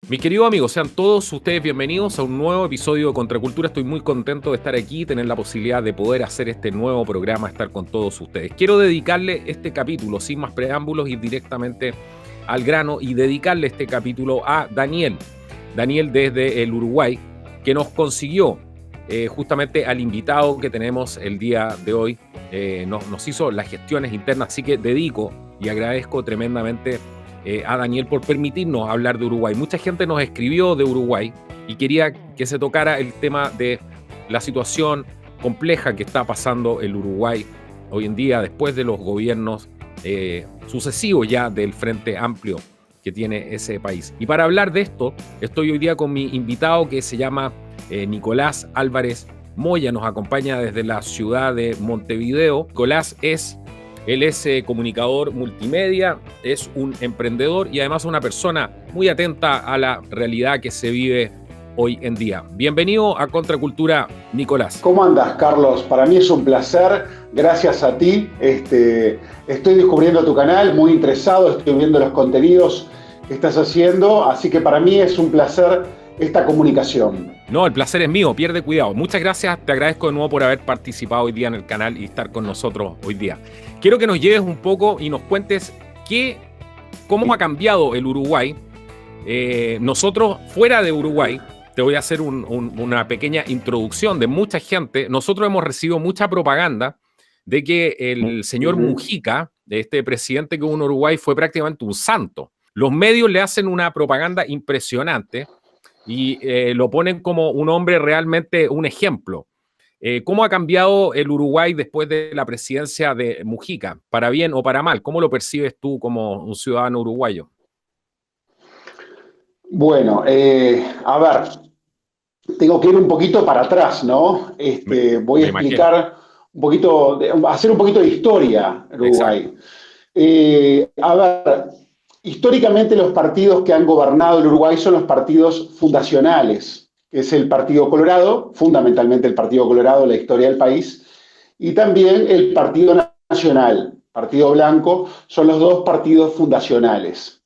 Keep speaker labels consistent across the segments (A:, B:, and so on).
A: Mis queridos amigos, sean todos ustedes bienvenidos a un nuevo episodio de Contracultura. Estoy muy contento de estar aquí, tener la posibilidad de poder hacer este nuevo programa, estar con todos ustedes. Quiero dedicarle este capítulo, sin más preámbulos, ir directamente al grano y dedicarle este capítulo a Daniel. Daniel desde el Uruguay, que nos consiguió justamente al invitado que tenemos el día de hoy. Nos hizo las gestiones internas, así que dedico y agradezco tremendamente a Daniel por permitirnos hablar de Uruguay. Mucha gente nos escribió de Uruguay y quería que se tocara el tema de la situación compleja que está pasando el Uruguay hoy en día después de los gobiernos sucesivos ya del Frente Amplio que tiene ese país. Y para hablar de esto, estoy hoy día con mi invitado que se llama Nicolás Álvarez Moya, nos acompaña desde la ciudad de Montevideo. Nicolás Él es comunicador multimedia, es un emprendedor y además una persona muy atenta a la realidad que se vive hoy en día. Bienvenido a Contracultura, Nicolás.
B: ¿Cómo andas, Carlos? Para mí es un placer, gracias a ti. Estoy descubriendo tu canal, muy interesado, estoy viendo los contenidos que estás haciendo, así que para mí es un placer esta comunicación.
A: No, el placer es mío, pierde cuidado. Muchas gracias, te agradezco de nuevo por haber participado hoy día en el canal y estar con nosotros hoy día. Quiero que nos lleves un poco y nos cuentes cómo ha cambiado el Uruguay. Nosotros, fuera de Uruguay, te voy a hacer una pequeña introducción de mucha gente. Nosotros hemos recibido mucha propaganda de que el señor Mujica, este presidente que hubo en Uruguay, fue prácticamente un santo. Los medios le hacen una propaganda impresionante y lo ponen como un hombre realmente un ejemplo. ¿Cómo ha cambiado el Uruguay después de la presidencia de Mujica? ¿Para bien o para mal? ¿Cómo lo percibes tú como un ciudadano uruguayo?
B: Bueno, a ver, tengo que ir un poquito para atrás, ¿no?
A: Me,
B: Voy a
A: me imagino.
B: explicar un poquito, hacer un poquito de historia en
A: Exacto.
B: Uruguay. A ver, históricamente los partidos que han gobernado el Uruguay son los partidos fundacionales, que es el Partido Colorado, fundamentalmente el Partido Colorado, la historia del país, y también el Partido Nacional, Partido Blanco, son los dos partidos fundacionales.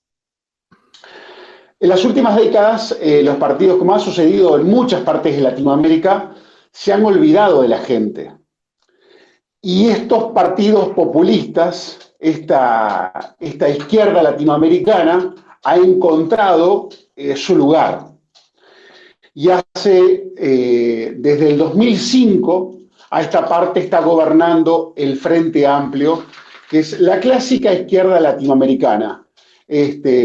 B: En las últimas décadas, los partidos, como ha sucedido en muchas partes de Latinoamérica, se han olvidado de la gente. Y estos partidos populistas, esta izquierda latinoamericana, ha encontrado su lugar. Y desde el 2005, a esta parte está gobernando el Frente Amplio, que es la clásica izquierda latinoamericana.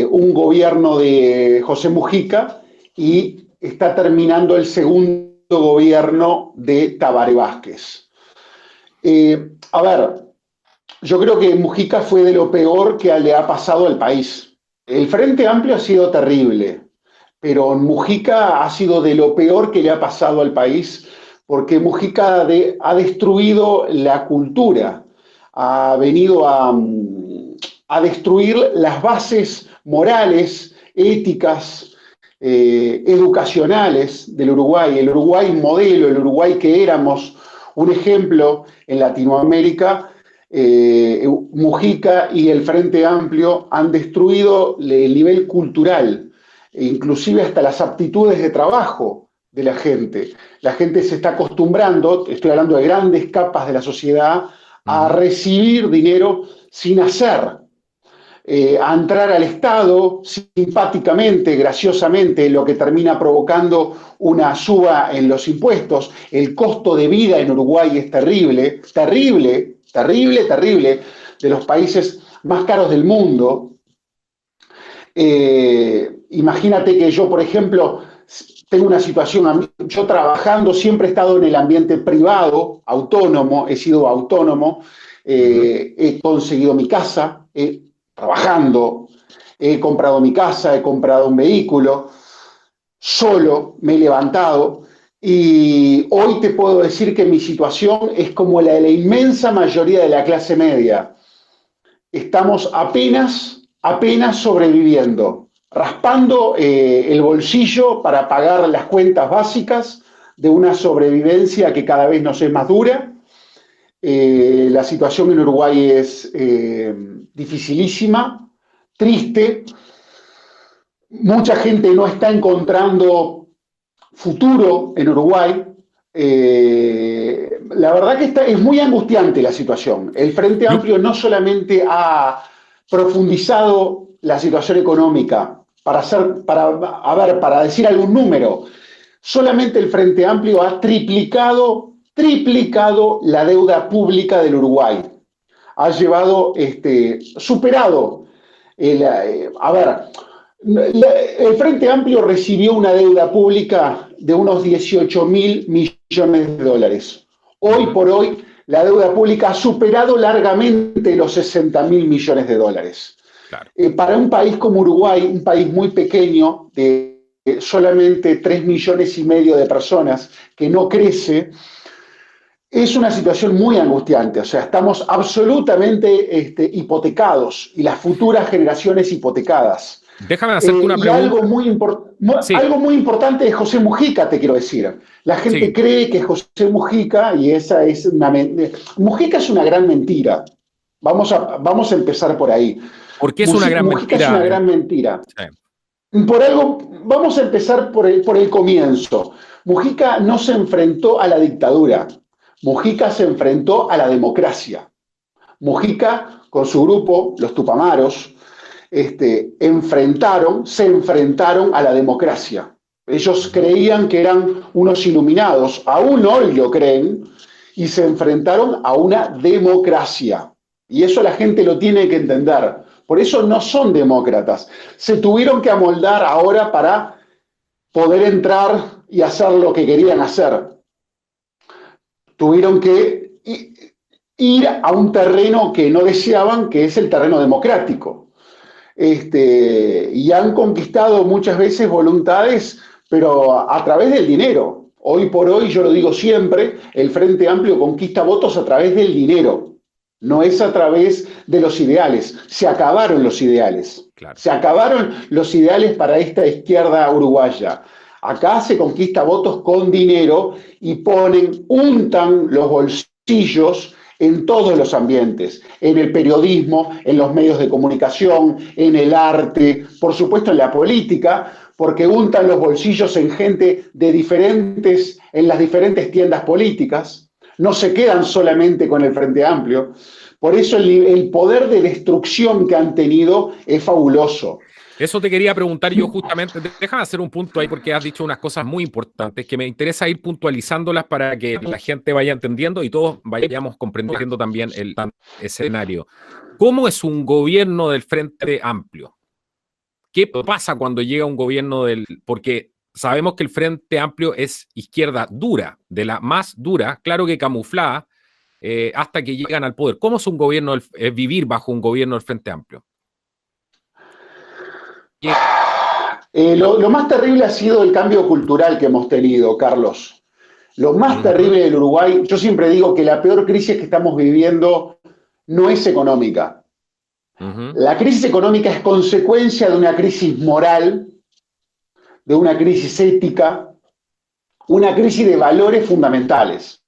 B: Un gobierno de José Mujica y está terminando el segundo gobierno de Tabaré Vázquez. A ver, yo creo que Mujica fue de lo peor que le ha pasado al país. El Frente Amplio ha sido terrible, pero Mujica ha sido de lo peor que le ha pasado al país, porque Mujica ha destruido la cultura, ha venido a destruir las bases morales, éticas, educacionales del Uruguay, el Uruguay modelo, el Uruguay que éramos un ejemplo en Latinoamérica. Mujica y el Frente Amplio han destruido el nivel cultural, inclusive hasta las aptitudes de trabajo de la gente. La gente se está acostumbrando, estoy hablando de grandes capas de la sociedad, a recibir dinero sin hacer, a entrar al Estado simpáticamente, graciosamente, lo que termina provocando una suba en los impuestos. El costo de vida en Uruguay es terrible, terrible, terrible, terrible, de los países más caros del mundo. Imagínate que yo, por ejemplo, tengo una situación, yo trabajando siempre he estado en el ambiente privado, autónomo, he sido autónomo, he conseguido mi casa, trabajando, he comprado mi casa, he comprado un vehículo, solo me he levantado y hoy te puedo decir que mi situación es como la de la inmensa mayoría de la clase media. Estamos apenas sobreviviendo, raspando el bolsillo para pagar las cuentas básicas de una sobrevivencia que cada vez nos es más dura. La situación en Uruguay es dificilísima, triste. mucha gente no está encontrando futuro en Uruguay. La verdad que es muy angustiante la situación. El Frente
A: Yo,
B: Amplio no solamente ha profundizado la situación económica, para decir algún número, solamente el Frente Amplio ha triplicado la deuda pública del Uruguay. Ha llevado, superado, a ver, el Frente Amplio recibió una deuda pública de unos 18.000 millones de dólares. Hoy
A: ujú,
B: por hoy, la deuda pública ha superado largamente los 60.000 millones de dólares.
A: claro.
B: Para un país como Uruguay, un país muy pequeño, de solamente 3,5 millones de personas, que no crece, es una situación muy angustiante. O sea, estamos absolutamente hipotecados y las futuras generaciones hipotecadas.
A: Déjame hacerte una
B: Y
A: pregunta. Sí,
B: algo muy importante de José Mujica, te quiero decir. La gente
A: sí.
B: cree que José Mujica, y esa es una... Mujica es una gran mentira. Vamos a empezar por ahí.
A: ¿Por qué es una gran
B: Mujica es una
A: mentira?
B: gran mentira.
A: Sí,
B: Por algo, vamos a empezar por el comienzo. Mujica no se enfrentó a la dictadura. Mujica se enfrentó a la democracia. Mujica, con su grupo, los Tupamaros, se enfrentaron a la democracia. Ellos
A: ujú.
B: creían que eran unos iluminados, aún hoy lo creen, y se enfrentaron a una democracia. Y eso la gente lo tiene que entender. Por eso no son demócratas. Se tuvieron que amoldar ahora para poder entrar y hacer lo que querían hacer. Tuvieron que ir a un terreno que no deseaban, que es el terreno democrático. Y han conquistado muchas veces voluntades, pero a través del dinero. Hoy por hoy, yo lo digo siempre, el Frente Amplio conquista votos a través del dinero, no es a través de los ideales. Se acabaron los ideales.
A: Claro.
B: Se acabaron los ideales para esta izquierda uruguaya. Acá se conquista votos con dinero y untan los bolsillos en todos los ambientes, en el periodismo, en los medios de comunicación, en el arte, por supuesto en la política, porque untan los bolsillos en gente en las diferentes tiendas políticas, no se quedan solamente con el Frente Amplio. Por eso el poder de destrucción que han tenido es fabuloso.
A: Eso te quería preguntar yo justamente. Déjame hacer un punto ahí porque has dicho unas cosas muy importantes que me interesa ir puntualizándolas para que la gente vaya entendiendo y todos vayamos comprendiendo también el escenario. ¿Cómo es un gobierno del Frente Amplio? ¿Qué pasa cuando llega un gobierno del... Porque sabemos que el Frente Amplio es izquierda dura, de la más dura, claro que camuflada, hasta que llegan al poder. ¿Cómo es un gobierno, vivir bajo un gobierno del Frente Amplio? ¿Qué?
B: Lo más terrible ha sido el cambio cultural que hemos tenido, Carlos. Lo más
A: Ujú,
B: terrible del Uruguay, yo siempre digo que la peor crisis que estamos viviendo no es económica.
A: ujú.
B: La crisis económica es consecuencia de una crisis moral, de una crisis ética, una crisis de valores fundamentales.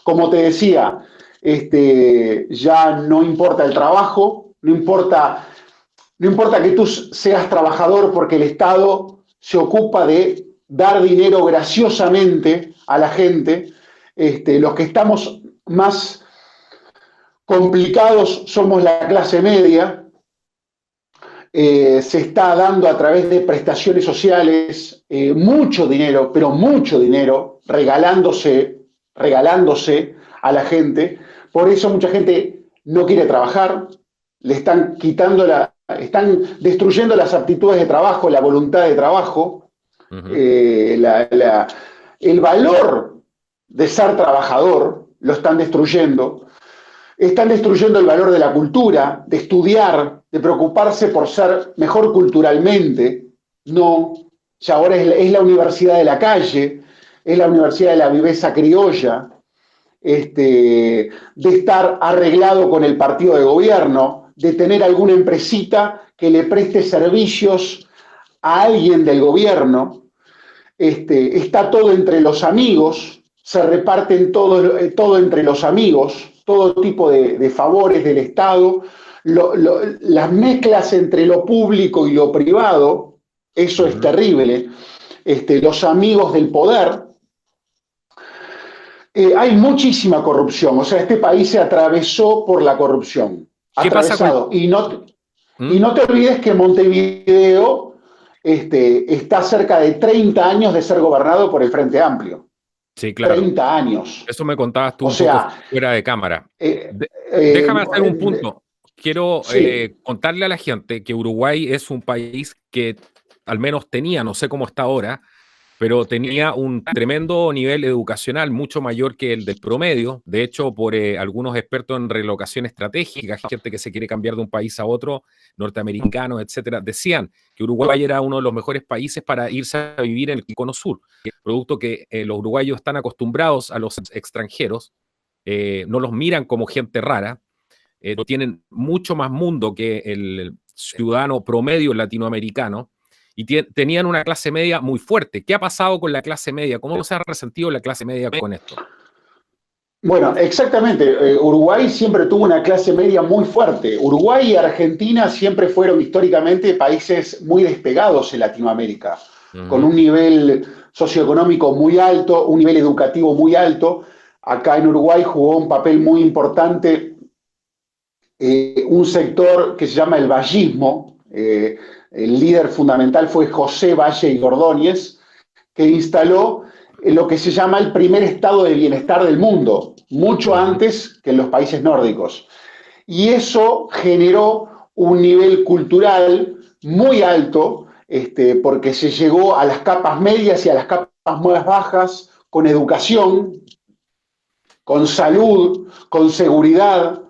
B: Como te decía, ya no importa el trabajo, no importa que tú seas trabajador porque el Estado se ocupa de dar dinero graciosamente a la gente. Los que estamos más complicados somos la clase media. Se está dando a través de prestaciones sociales mucho dinero, pero mucho dinero, regalándose a la gente. Por eso mucha gente no quiere trabajar, están destruyendo las aptitudes de trabajo, la voluntad de trabajo,
A: Ujú.
B: eh, la, la, el valor de ser trabajador lo están destruyendo el valor de la cultura, de estudiar, de preocuparse por ser mejor culturalmente. No, ya ahora es la universidad de la calle, es la universidad de la viveza criolla, de estar arreglado con el partido de gobierno, de tener alguna empresita que le preste servicios a alguien del gobierno. Está todo entre los amigos, se reparten todo entre los amigos, todo tipo de favores del Estado, las mezclas entre lo público y lo privado, Eso es
A: Ujú.
B: terrible. Los amigos del poder. Hay muchísima corrupción. O sea, este país se atravesó por la corrupción.
A: ¿Qué pasa con...
B: Atravesado. Y
A: ¿Mm?
B: no te olvides que Montevideo está cerca de 30 años de ser gobernado por el Frente Amplio.
A: Sí, claro.
B: 30 años.
A: Eso me contabas tú
B: O
A: un poco
B: sea,
A: fuera de cámara.
B: eh,
A: Déjame hacer un
B: eh,
A: punto. Quiero
B: sí,
A: contarle a la gente que Uruguay es un país que al menos tenía, no sé cómo está ahora, pero tenía un tremendo nivel educacional, mucho mayor que el del promedio. De hecho, por algunos expertos en relocación estratégica, gente que se quiere cambiar de un país a otro, norteamericanos, etcétera, decían que Uruguay era uno de los mejores países para irse a vivir en el cono sur, producto que los uruguayos están acostumbrados a los extranjeros, no los miran como gente rara, tienen mucho más mundo que el ciudadano promedio latinoamericano y tenían una clase media muy fuerte. ¿Qué ha pasado con la clase media? ¿Cómo se ha resentido la clase media con esto?
B: bueno, exactamente. Uruguay siempre tuvo una clase media muy fuerte. Uruguay y Argentina siempre fueron históricamente países muy despegados en Latinoamérica,
A: Uh
B: con
A: -huh.
B: un nivel socioeconómico muy alto, un nivel educativo muy alto. Acá en Uruguay jugó un papel muy importante un sector que se llama el vallismo. El líder fundamental fue José Valle y Ordóñez, que instaló lo que se llama el primer estado de bienestar del mundo, mucho
A: Uh -huh.
B: antes que en los países nórdicos. Y eso generó un nivel cultural muy alto, porque se llegó a las capas medias y a las capas más bajas con educación, con salud, con seguridad,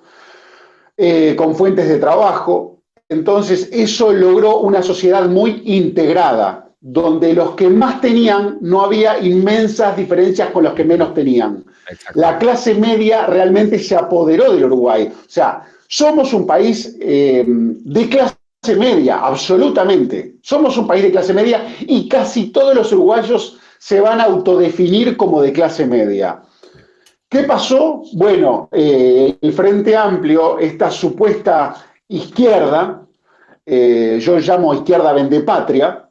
B: con fuentes de trabajo. Entonces, eso logró una sociedad muy integrada, donde los que más tenían no había inmensas diferencias con los que menos tenían. La
A: Exactamente.
B: clase media realmente se apoderó del Uruguay. O sea, somos un país de clase media, absolutamente. Somos un país de clase media y casi todos los uruguayos se van a autodefinir como de clase media. ¿Qué pasó? Bueno, el Frente Amplio, esta supuesta izquierda, yo llamo izquierda vendepatria,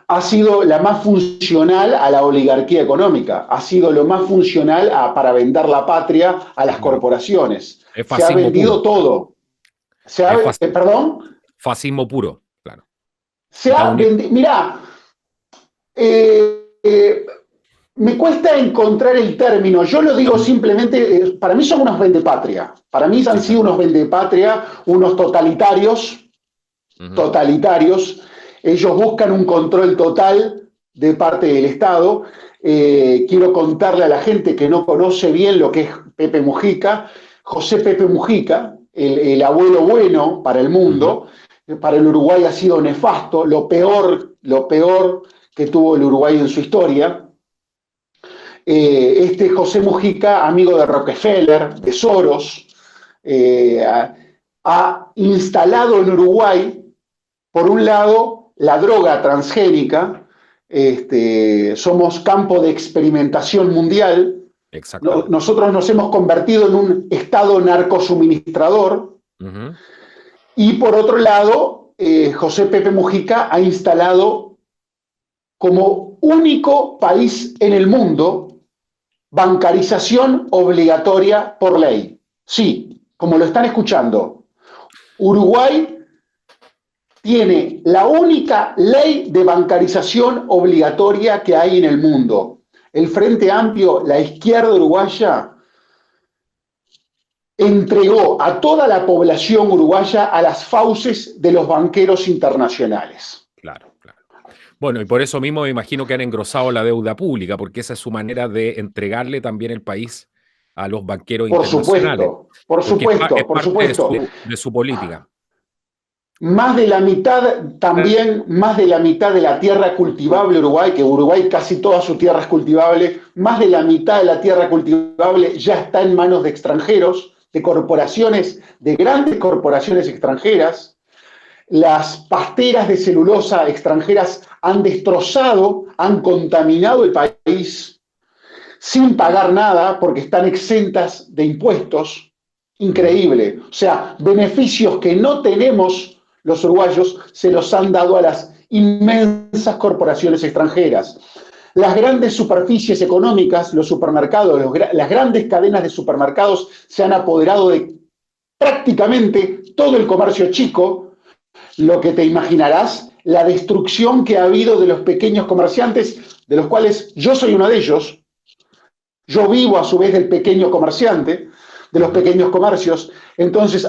B: ha sido la más funcional a la oligarquía económica, ha sido lo más funcional para vender la patria a las
A: Claro.
B: corporaciones.
A: Es
B: Se ha
A: fascismo
B: vendido
A: puro.
B: todo.
A: Es
B: Perdón,
A: fascismo puro, claro.
B: se ha vendido. Mirá, eh, eh, me cuesta encontrar el término. Yo lo digo simplemente, para mí son unos vendepatria. Para mí han
A: Sí,
B: sido
A: claro.
B: unos vendepatria, unos totalitarios,
A: Uh -huh.
B: totalitarios. Ellos buscan un control total de parte del Estado. Quiero contarle a la gente que no conoce bien lo que es Pepe Mujica. José Pepe Mujica, el abuelo bueno para el
A: Uh -huh.
B: mundo, para el Uruguay ha sido nefasto, lo peor que tuvo el Uruguay en su historia. José Mujica, amigo de Rockefeller, de Soros, ha instalado en Uruguay, por un lado, la droga transgénica, somos campo de experimentación mundial,
A: Exactamente.
B: nosotros nos hemos convertido en un estado narcosuministrador,
A: Uh -huh.
B: y por otro lado, José Pepe Mujica ha instalado como único país en el mundo bancarización obligatoria por ley. Sí, como lo están escuchando, Uruguay tiene la única ley de bancarización obligatoria que hay en el mundo. El Frente Amplio, la izquierda uruguaya, entregó a toda la población uruguaya a las fauces de los banqueros internacionales.
A: Claro, claro. Bueno, y por eso mismo me imagino que han engrosado la deuda pública, porque esa es su manera de entregarle también el país a los banqueros
B: Por
A: internacionales,
B: supuesto, por
A: porque es
B: supuesto, por
A: parte
B: supuesto.
A: de su política.
B: Más de la mitad, también más de la mitad de la tierra cultivable Uruguay, que Uruguay casi toda su tierra es cultivable, más de la mitad de la tierra cultivable ya está en manos de extranjeros, de corporaciones, de grandes corporaciones extranjeras. Las pasteras de celulosa extranjeras han destrozado, han contaminado el país sin pagar nada porque están exentas de impuestos. Increíble. O sea, beneficios que no tenemos los uruguayos se los han dado a las inmensas corporaciones extranjeras. Las grandes superficies económicas, los supermercados, las grandes cadenas de supermercados se han apoderado de prácticamente todo el comercio chico, lo que te imaginarás, la destrucción que ha habido de los pequeños comerciantes, de los cuales yo soy uno de ellos. Yo vivo a su vez del pequeño comerciante, de los pequeños comercios. Entonces,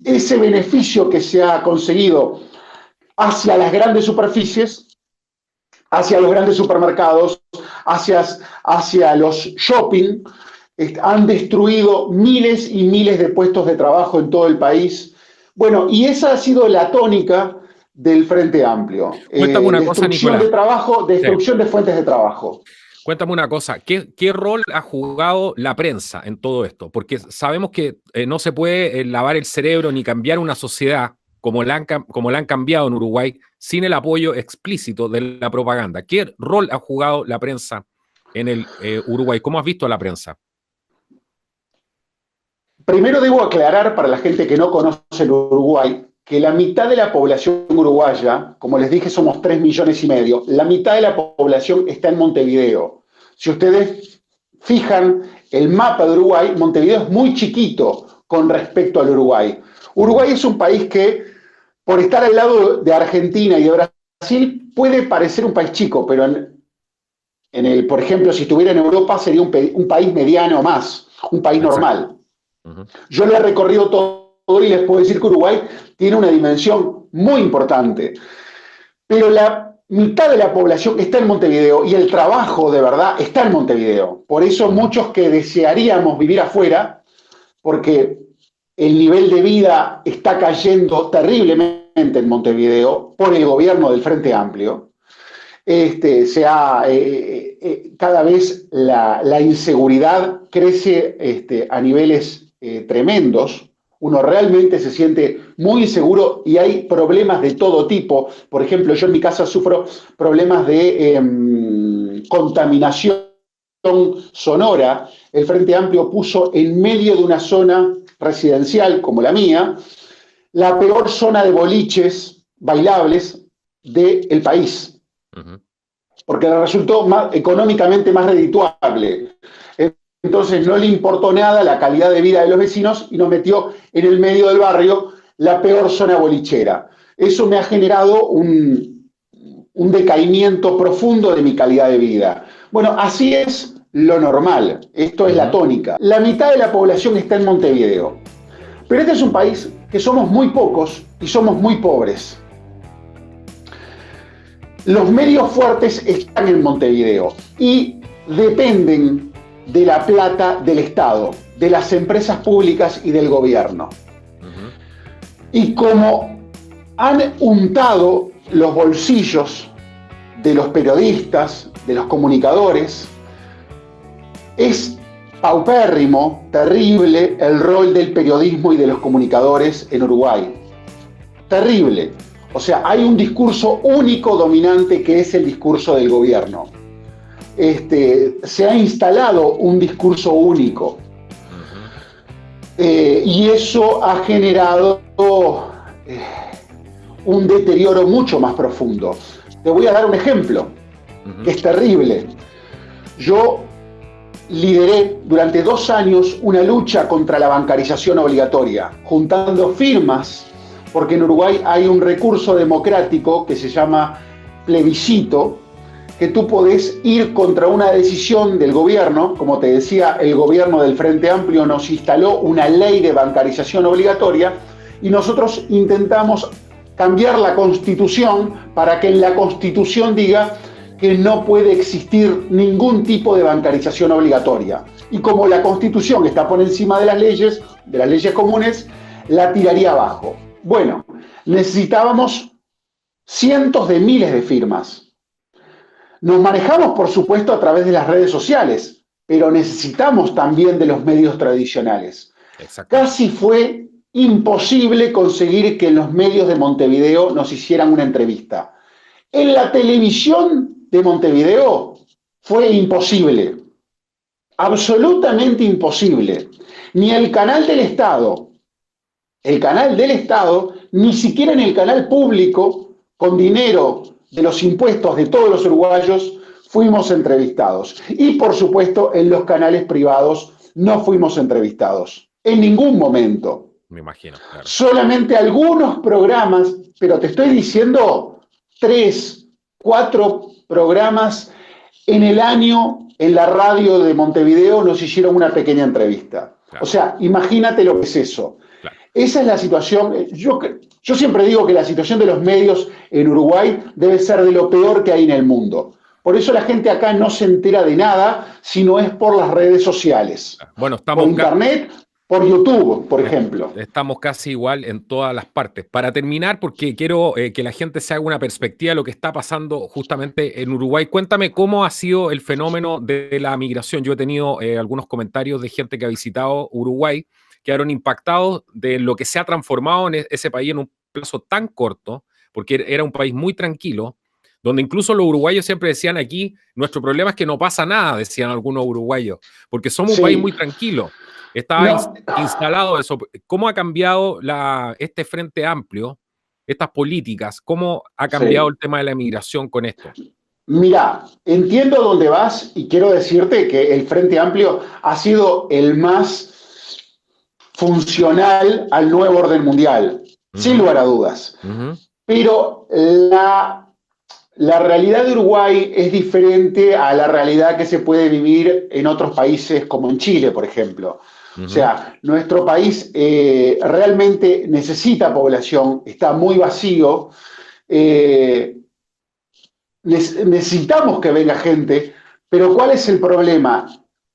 B: ese beneficio que se ha conseguido hacia las grandes superficies, hacia los grandes supermercados, hacia los shopping, han destruido miles y miles de puestos de trabajo en todo el país. Bueno, y esa ha sido la tónica del Frente Amplio.
A: Cuéntame una cosa, Nicolás.
B: De trabajo, destrucción de fuentes de trabajo.
A: Cuéntame una cosa, ¿qué rol ha jugado la prensa en todo esto? Porque sabemos que no se puede lavar el cerebro ni cambiar una sociedad como la han cambiado en Uruguay sin el apoyo explícito de la propaganda. ¿Qué rol ha jugado la prensa en el Uruguay? ¿Cómo has visto a la prensa?
B: Primero debo aclarar para la gente que no conoce el Uruguay que la mitad de la población uruguaya, como les dije, somos 3,5 millones, la mitad de la población está en Montevideo. Si ustedes fijan el mapa de Uruguay, Montevideo es muy chiquito con respecto al Uruguay. Uruguay es un país que, por estar al lado de Argentina y de Brasil, puede parecer un país chico, pero por ejemplo, si estuviera en Europa, sería un país mediano más, un país normal. Yo lo he recorrido todo y les puedo decir que Uruguay tiene una dimensión muy importante. Pero la mitad de la población está en Montevideo y el trabajo de verdad está en Montevideo. Por eso muchos que desearíamos vivir afuera, porque el nivel de vida está cayendo terriblemente en Montevideo por el gobierno del Frente Amplio. Cada vez la inseguridad crece a niveles tremendos. Uno realmente se siente muy inseguro y hay problemas de todo tipo. Por ejemplo, yo en mi casa sufro problemas de contaminación sonora. El Frente Amplio puso en medio de una zona residencial como la mía, la peor zona de boliches bailables del país, porque le resultó económicamente más redituable. Entonces no le importó nada la calidad de vida de los vecinos y nos metió en el medio del barrio la peor zona bolichera. Eso me ha generado un decaimiento profundo de mi calidad de vida. Bueno, así es lo normal. Esto es la tónica. La mitad de la población está en Montevideo. Pero este es un país que somos muy pocos y somos muy pobres. Los medios fuertes están en Montevideo y dependen de la plata del Estado, de las empresas públicas y del gobierno. Y como han untado los bolsillos de los periodistas, de los comunicadores, es paupérrimo, terrible el rol del periodismo y de los comunicadores en Uruguay. Terrible. O sea, hay un discurso único dominante que es el discurso del gobierno. Se ha instalado un discurso único. Y eso ha generado un deterioro mucho más profundo. Te voy a dar un ejemplo, que es terrible. Yo lideré durante 2 años una lucha contra la bancarización obligatoria, juntando firmas, porque en Uruguay hay un recurso democrático que se llama plebiscito, que tú podés ir contra una decisión del gobierno. Como te decía, el gobierno del Frente Amplio nos instaló una ley de bancarización obligatoria y nosotros intentamos cambiar la Constitución para que en la Constitución diga que no puede existir ningún tipo de bancarización obligatoria. Y como la Constitución está por encima de las leyes comunes, la tiraría abajo. Bueno, necesitábamos cientos de miles de firmas. Nos manejamos, por supuesto, a través de las redes sociales, pero necesitamos también de los medios tradicionales. Casi fue imposible conseguir que en los medios de Montevideo nos hicieran una entrevista. En la televisión de Montevideo fue imposible, absolutamente imposible. Ni el canal del Estado, ni siquiera en el canal público con dinero de los impuestos de todos los uruguayos, fuimos entrevistados. Y por supuesto, en los canales privados no fuimos entrevistados. En ningún momento.
A: Me imagino, claro.
B: Solamente algunos programas, pero te estoy diciendo 3, 4 programas en el año en la radio de Montevideo nos hicieron una pequeña entrevista. Claro. O sea, imagínate lo que es eso. Claro. Esa es la situación. Yo siempre digo que la situación de los medios en Uruguay debe ser de lo peor que hay en el mundo. Por eso la gente acá no se entera de nada si no es por las redes sociales.
A: Bueno, estamos
B: por internet, por YouTube, por ejemplo.
A: Estamos casi igual en todas las partes. Para terminar, porque quiero que la gente se haga una perspectiva de lo que está pasando justamente en Uruguay, cuéntame cómo ha sido el fenómeno de la migración. Yo he tenido algunos comentarios de gente que ha visitado Uruguay, quedaron impactados de lo que se ha transformado en ese país en un plazo tan corto, porque era un país muy tranquilo, donde incluso los uruguayos siempre decían aquí, nuestro problema es que no pasa nada, decían algunos uruguayos, porque somos un país muy tranquilo. Estaba instalado eso. ¿Cómo ha cambiado este Frente Amplio, estas políticas? ¿Cómo ha cambiado el tema de la migración con esto?
B: Mira, entiendo dónde vas y quiero decirte que el Frente Amplio ha sido el más funcional al nuevo orden mundial, sin lugar a dudas. Pero la realidad de Uruguay es diferente a la realidad que se puede vivir en otros países como en Chile, por ejemplo. O sea, nuestro país realmente necesita población, está muy vacío, necesitamos que venga gente, pero ¿cuál es el problema?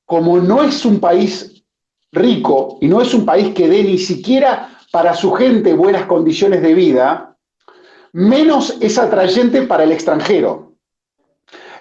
B: Como no es un país rico y no es un país que dé ni siquiera para su gente buenas condiciones de vida, menos es atrayente para el extranjero.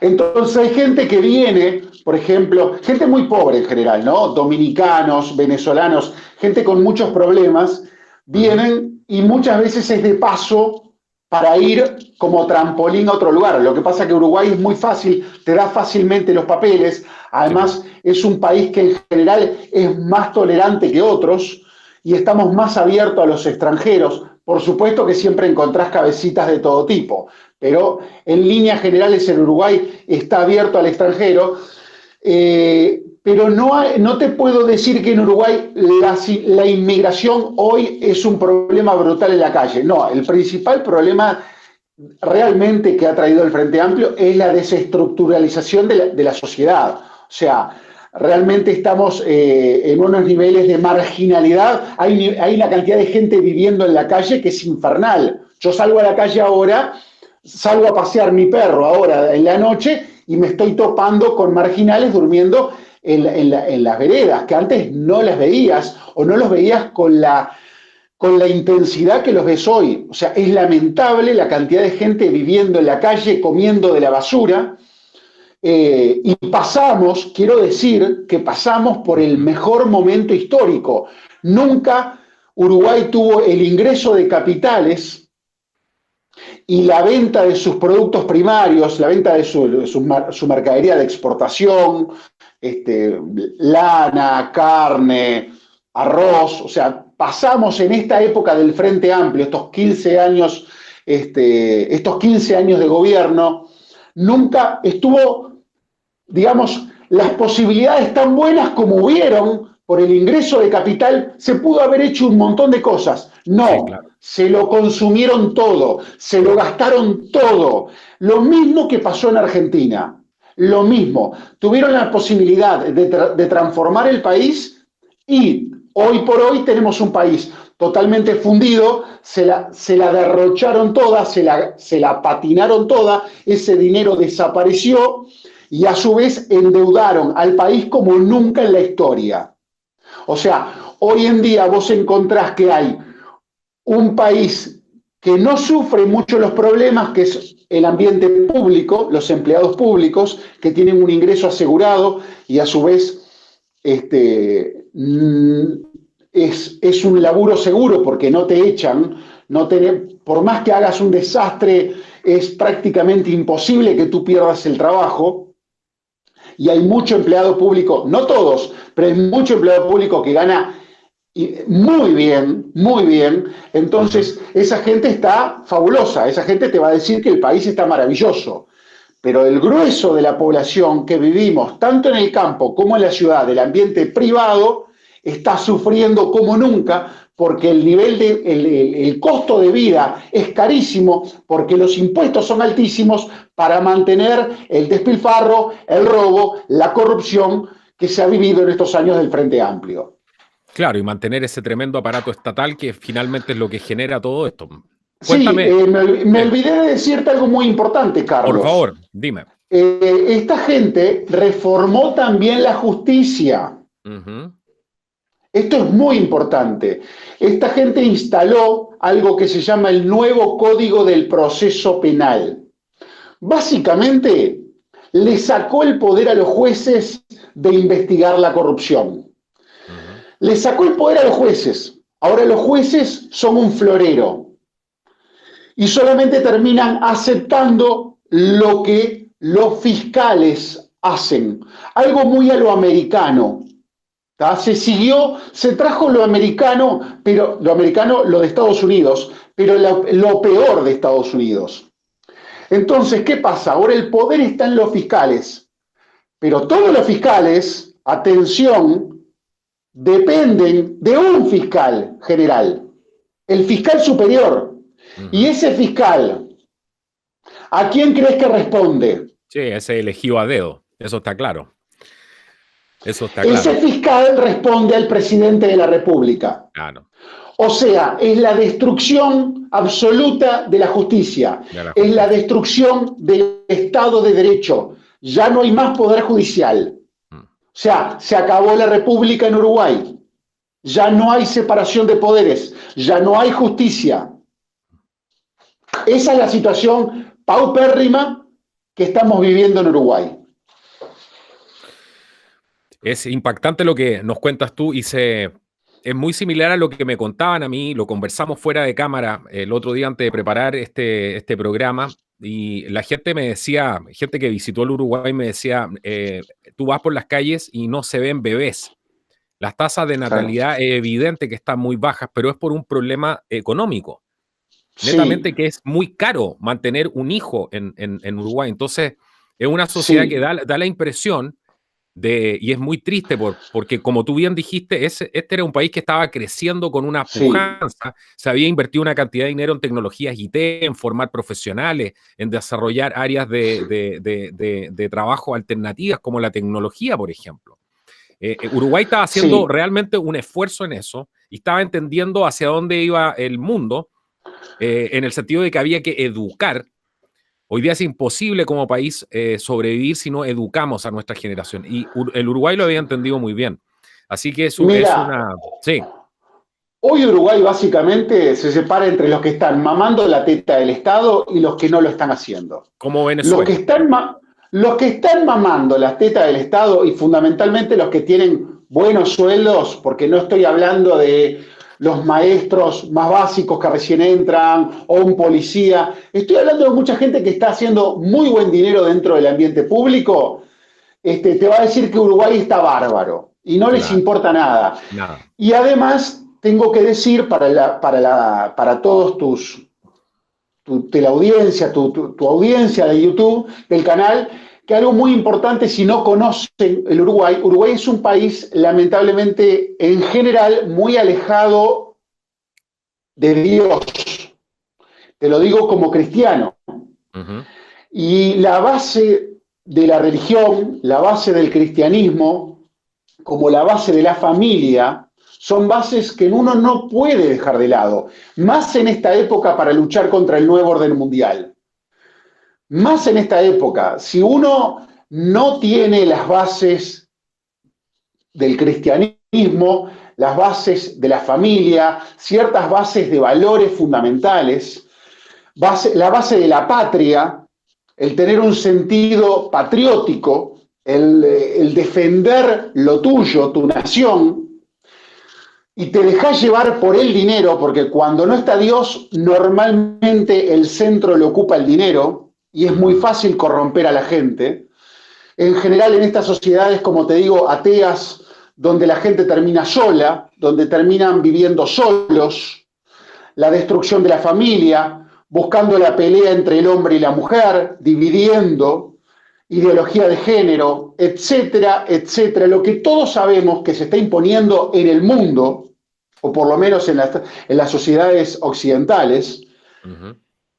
B: Entonces hay gente que viene, por ejemplo, gente muy pobre en general, ¿no? Dominicanos, venezolanos, gente con muchos problemas, vienen y muchas veces es de paso para ir como trampolín a otro lugar. Lo que pasa es que Uruguay es muy fácil, te da fácilmente los papeles, además es un país que en general es más tolerante que otros y estamos más abiertos a los extranjeros. Por supuesto que siempre encontrás cabecitas de todo tipo, pero en líneas generales el Uruguay está abierto al extranjero, pero no te puedo decir que en Uruguay la inmigración hoy es un problema brutal en la calle. No, el principal problema realmente que ha traído el Frente Amplio es la desestructuralización de la sociedad. O sea, realmente estamos en unos niveles de marginalidad. Hay una cantidad de gente viviendo en la calle que es infernal. Yo salgo a la calle ahora, salgo a pasear mi perro ahora en la noche y me estoy topando con marginales durmiendo en las veredas, que antes no las veías o no los veías con la intensidad que los ves hoy. O sea, es lamentable la cantidad de gente viviendo en la calle, comiendo de la basura. Y quiero decir que pasamos por el mejor momento histórico. Nunca Uruguay tuvo el ingreso de capitales y la venta de sus productos primarios, la venta de su mercadería de exportación, lana, carne, arroz. O sea, pasamos en esta época del Frente Amplio, estos 15 años de gobierno, nunca estuvo, digamos, las posibilidades tan buenas como hubieron por el ingreso de capital, se pudo haber hecho un montón de cosas. No, sí, claro. Se lo consumieron todo, se lo gastaron todo. Lo mismo que pasó en Argentina, lo mismo. Tuvieron la posibilidad de transformar el país y hoy por hoy tenemos un país totalmente fundido, se la derrocharon toda, se la patinaron toda, ese dinero desapareció y a su vez endeudaron al país como nunca en la historia. O sea, hoy en día vos encontrás que hay un país que no sufre mucho los problemas, que es el ambiente público, los empleados públicos, que tienen un ingreso asegurado y a su vez es un laburo seguro porque no te echan, por más que hagas un desastre, es prácticamente imposible que tú pierdas el trabajo. Y hay mucho empleado público, no todos, pero hay mucho empleado público que gana Y muy bien, muy bien. Entonces, esa gente está fabulosa, esa gente te va a decir que el país está maravilloso. Pero el grueso de la población que vivimos, tanto en el campo como en la ciudad, del ambiente privado, está sufriendo como nunca porque el nivel el costo de vida es carísimo, porque los impuestos son altísimos para mantener el despilfarro, el robo, la corrupción que se ha vivido en estos años del Frente Amplio.
A: Claro, y mantener ese tremendo aparato estatal que finalmente es lo que genera todo esto.
B: Sí,
A: Cuéntame,
B: me olvidé de decirte algo muy importante,
A: por
B: Carlos.
A: favor, dime.
B: Esta gente reformó también la justicia.
A: Ujú,
B: Esto es muy importante. Esta gente instaló algo que se llama el nuevo Código del Proceso Penal. Básicamente, le sacó el poder a los jueces de investigar la corrupción.
A: ujú.
B: Le sacó el poder a los jueces. Ahora los jueces son un florero y solamente terminan aceptando lo que los fiscales hacen. Algo muy a lo americano. Se siguió, se trajo lo americano, pero lo americano, lo de Estados Unidos, pero lo peor de Estados Unidos. Entonces, ¿qué pasa? Ahora el poder está en los fiscales, pero todos los fiscales, atención, dependen de un fiscal general, el fiscal superior. Y
A: Ujú.
B: ese fiscal, ¿a quién crees que responde?
A: Sí, ese elegido a dedo, eso está claro. Eso está
B: Ese
A: claro.
B: fiscal responde al presidente de la República.
A: Claro,
B: O sea, es la destrucción absoluta de la justicia,
A: de la
B: es la
A: justicia.
B: destrucción del Estado de Derecho. Ya no hay más poder judicial.
A: Mm.
B: O sea, se acabó la República en Uruguay. Ya no hay separación de poderes, ya no hay justicia. Esa es la situación paupérrima que estamos viviendo en Uruguay.
A: Es impactante lo que nos cuentas tú es muy similar a lo que me contaban a mí, lo conversamos fuera de cámara el otro día antes de preparar este programa y la gente me decía, gente que visitó el Uruguay me decía, tú vas por las calles y no se ven bebés. Las tasas de
B: Claro.
A: natalidad es evidente que están muy bajas, pero es por un problema económico.
B: Sí,
A: Netamente que es muy caro mantener un hijo en Uruguay. Entonces, es una sociedad que
B: sí,
A: da la impresión y es muy triste porque, como tú bien dijiste, este era un país que estaba creciendo con una
B: sí,
A: pujanza, se había invertido una cantidad de dinero en tecnologías IT, en formar profesionales, en desarrollar áreas de trabajo alternativas como la tecnología, por ejemplo. Uruguay estaba haciendo
B: sí.
A: realmente un esfuerzo en eso y estaba entendiendo hacia dónde iba el mundo, en el sentido de que había que educar. Hoy día es imposible como país sobrevivir si no educamos a nuestra generación. Y el Uruguay lo había entendido muy bien. Así que eso es
B: Mira,
A: una... Sí,
B: hoy Uruguay básicamente se separa entre los que están mamando la teta del Estado y los que no lo están haciendo.
A: como
B: Los que
A: Venezuela.
B: están, los que están mamando la teta del Estado y fundamentalmente los que tienen buenos sueldos, porque no estoy hablando de los maestros más básicos que recién entran o un policía, estoy hablando de mucha gente que está haciendo muy buen dinero dentro del ambiente público, te va a decir que Uruguay está bárbaro y no les
A: Claro,
B: importa nada.
A: nada.
B: Y además tengo que decir para todos de la audiencia, tu audiencia de YouTube, del canal, que algo muy importante si no conocen el Uruguay, Uruguay es un país lamentablemente en general muy alejado de Dios. Te lo digo como cristiano.
A: Ujú.
B: Y la base de la religión, la base del cristianismo, como la base de la familia, son bases que uno no puede dejar de lado, más en esta época para luchar contra el nuevo orden mundial. Más en esta época, si uno no tiene las bases del cristianismo, las bases de la familia, ciertas bases de valores fundamentales, la base de la patria, el tener un sentido patriótico, el defender lo tuyo, tu nación, y te dejas llevar por el dinero, porque cuando no está Dios, normalmente el centro lo ocupa el dinero y es muy
A: Ujú.
B: fácil corromper a la gente. En general, en estas sociedades, como te digo, ateas, donde la gente termina sola, donde terminan viviendo solos, la destrucción de la familia, buscando la pelea entre el hombre y la mujer, dividiendo, ideología de género, etcétera, etcétera. Lo que todos sabemos que se está imponiendo en el mundo, o por lo menos en las sociedades occidentales,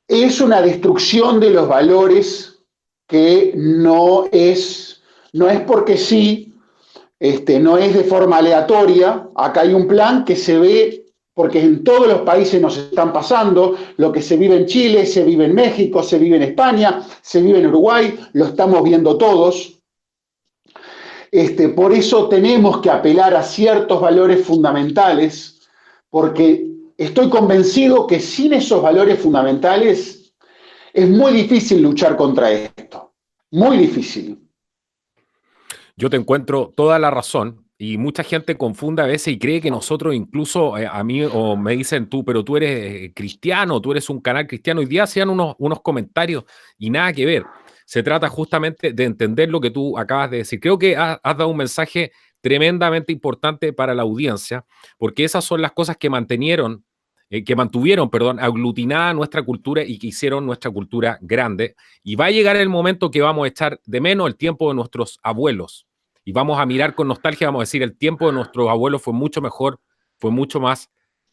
B: es una destrucción de los valores que no es porque sí, no es de forma aleatoria. Acá hay un plan que se ve, porque en todos los países nos están pasando, lo que se vive en Chile, se vive en México, se vive en España, se vive en Uruguay, lo estamos viendo todos. Por eso tenemos que apelar a ciertos valores fundamentales, porque estoy convencido que sin esos valores fundamentales es muy difícil luchar contra esto, muy difícil.
A: Yo te encuentro toda la razón y mucha gente confunde a veces y cree que nosotros incluso a mí o me dicen pero tú eres cristiano, tú eres un canal cristiano. Hoy día hacían unos comentarios y nada que ver. Se trata justamente de entender lo que tú acabas de decir. Creo que has dado un mensaje tremendamente importante para la audiencia, porque esas son las cosas que mantuvieron, aglutinada nuestra cultura y que hicieron nuestra cultura grande. Y va a llegar el momento que vamos a echar de menos el tiempo de nuestros abuelos. Y vamos a mirar con nostalgia, vamos a decir, el tiempo de nuestros abuelos fue mucho mejor, fue mucho más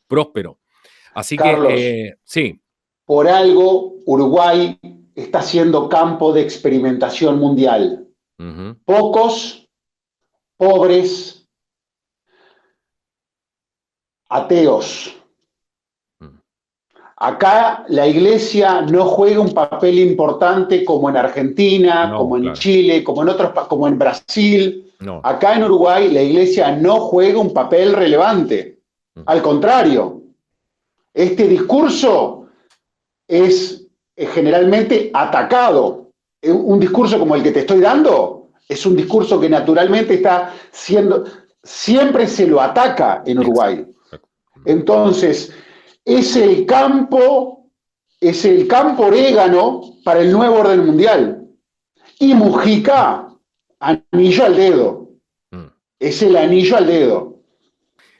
A: próspero. Así
B: Carlos,
A: que, sí.
B: Por algo, Uruguay está siendo campo de experimentación mundial. Pocos, pobres, ateos. Acá la iglesia no juega un papel importante como en Argentina, como en Chile, como en Brasil. No. Acá en Uruguay la iglesia no juega un papel relevante. Al contrario, este discurso es generalmente atacado. Un discurso como el que te estoy dando es un discurso que naturalmente está siendo, siempre se lo ataca en Uruguay. Entonces, es el campo orégano para el nuevo orden mundial. Y Mujica, anillo al dedo. Es el anillo al dedo.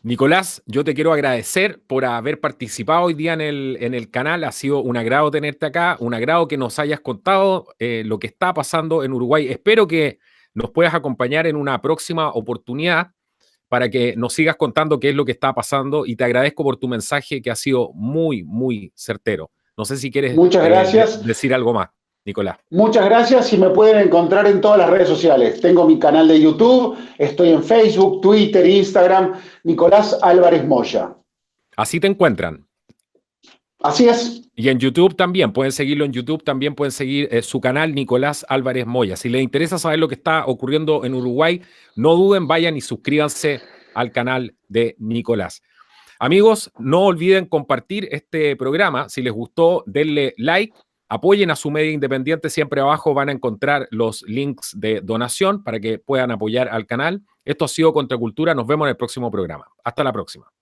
A: Nicolás, yo te quiero agradecer por haber participado hoy día en el canal. Ha sido un agrado tenerte acá, un agrado que nos hayas contado lo que está pasando en Uruguay. Espero que nos puedas acompañar en una próxima oportunidad para que nos sigas contando qué es lo que está pasando, y te agradezco por tu mensaje que ha sido muy, muy certero. No sé si quieres decir algo más, Nicolás.
B: Muchas gracias, y me pueden encontrar en todas las redes sociales. Tengo mi canal de YouTube, estoy en Facebook, Twitter, Instagram, Nicolás Álvarez Moya.
A: Así te encuentran.
B: Así es.
A: Y en YouTube también, pueden seguirlo en YouTube, también pueden seguir su canal Nicolás Álvarez Moya. Si les interesa saber lo que está ocurriendo en Uruguay, no duden, vayan y suscríbanse al canal de Nicolás. Amigos, no olviden compartir este programa. Si les gustó, denle like, apoyen a su media independiente. Siempre abajo van a encontrar los links de donación para que puedan apoyar al canal. Esto ha sido Contracultura. Nos vemos en el próximo programa. Hasta la próxima.